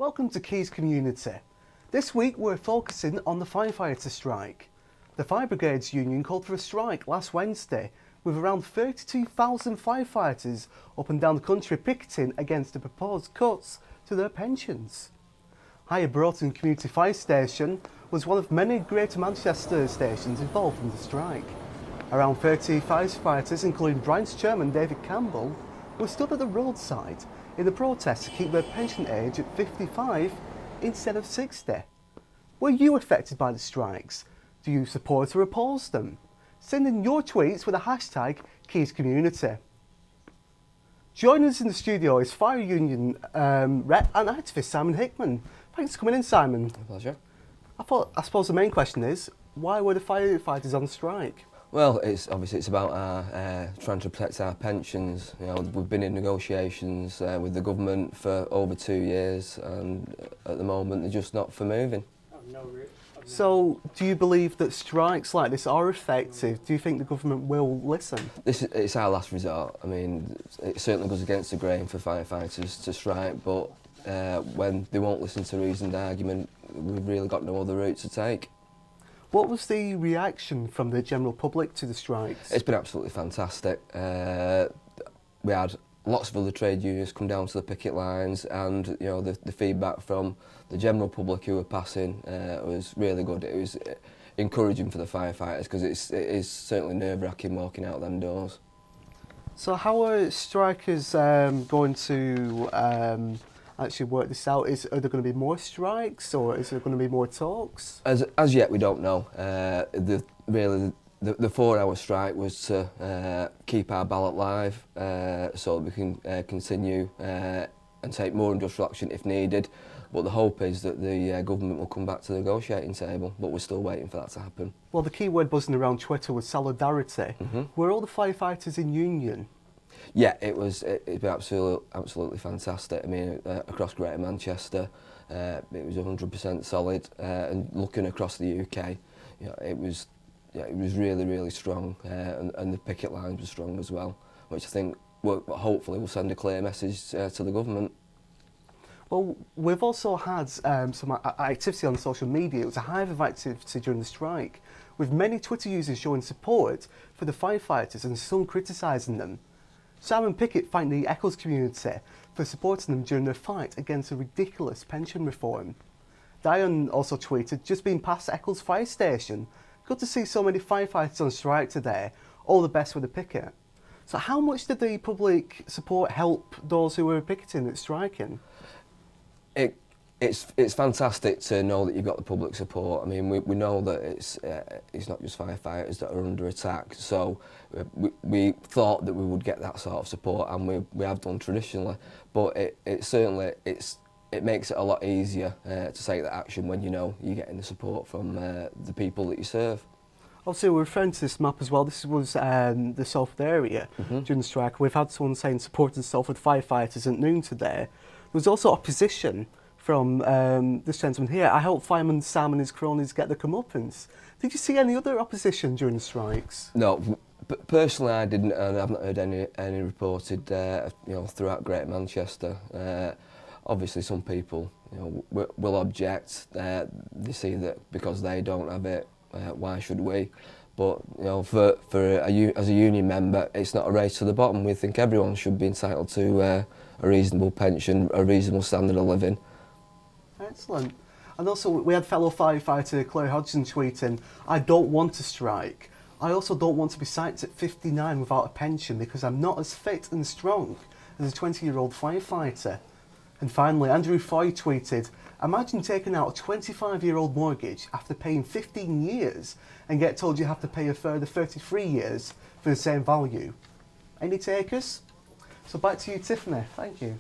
Welcome to Quays Community. This week we're focusing on the firefighter strike. The Fire Brigades Union called for a strike last Wednesday with around 32,000 firefighters up and down the country picketing against the proposed cuts to their pensions. Higher Broughton Community Fire Station was one of many Greater Manchester stations involved in the strike. Around 30 firefighters, including Brian's chairman David Campbell, were stood at the roadside in the protest to keep their pension age at 55 instead of 60. Were you affected by the strikes? Do you support or oppose them? Send in your tweets with the hashtag #QuaysCommunity. Joining us in the studio is Fire Union rep and activist Simon Hickman. Thanks for coming in, Simon. My pleasure. I suppose the main question is, why were the firefighters on strike? Well, it's about trying to protect our pensions. You know, we've been in negotiations with the government for over 2 years, and at the moment they're just not for moving. So, do you believe that strikes like this are effective? Do you think the government will listen? It's our last resort. I mean, it certainly goes against the grain for firefighters to strike, but when they won't listen to reasoned argument, we've really got no other route to take. What was the reaction from the general public to the strikes? It's been absolutely fantastic. We had lots of other trade unions come down to the picket lines, and you know the feedback from the general public who were passing was really good. It was encouraging for the firefighters because it is certainly nerve-wracking walking out them doors. So how are strikers going to actually work this out? Are there going to be more strikes, or is there going to be more talks? As yet, we don't know. The 4-hour strike was to keep our ballot live, so that we can continue and take more industrial action if needed. But the hope is that the government will come back to the negotiating table, but we're still waiting for that to happen. Well, the key word buzzing around Twitter was solidarity. Were all the firefighters in union? Yeah, it's been absolutely fantastic. I mean, across Greater Manchester, it was 100% solid, and looking across the UK, you know, it was really strong, and the picket lines were strong as well, which I think hopefully will send a clear message to the government. Well, we've also had some activity on social media. It was a hive of activity during the strike, with many Twitter users showing support for the firefighters and some criticising them. Simon Pickett thanked the Eccles community for supporting them during their fight against a ridiculous pension reform. Diane also tweeted, "Just been past Eccles fire station. Good to see so many firefighters on strike today. All the best with the picket." So how much did the public support help those who were picketing and striking? It's fantastic to know that you've got the public support. I mean, we know that it's not just firefighters that are under attack, so we thought that we would get that sort of support, and we have done traditionally, but it certainly makes it a lot easier to take that action when you know you're getting the support from the people that you serve. Also, we're referring to this map as well. This was the Salford area during the strike. We've had someone saying supporting Salford firefighters at noon today. There was also opposition from this gentleman here. "I hope fireman Sam and his cronies get their comeuppance." Did you see any other opposition during the strikes? No, personally I didn't, and I've not heard any reported throughout Greater Manchester. Obviously some people will object. They see that because they don't have it, why should we? But as a union member, it's not a race to the bottom. We think everyone should be entitled to a reasonable pension, a reasonable standard of living. Excellent. And also we had fellow firefighter Claire Hodgson tweeting, "I don't want to strike. I also don't want to be sacked at 59 without a pension because I'm not as fit and strong as a 20-year-old firefighter." And finally, Andrew Foy tweeted, "Imagine taking out a 25-year-old mortgage after paying 15 years and get told you have to pay a further 33 years for the same value." Any takers? So back to you, Tiffany. Thank you.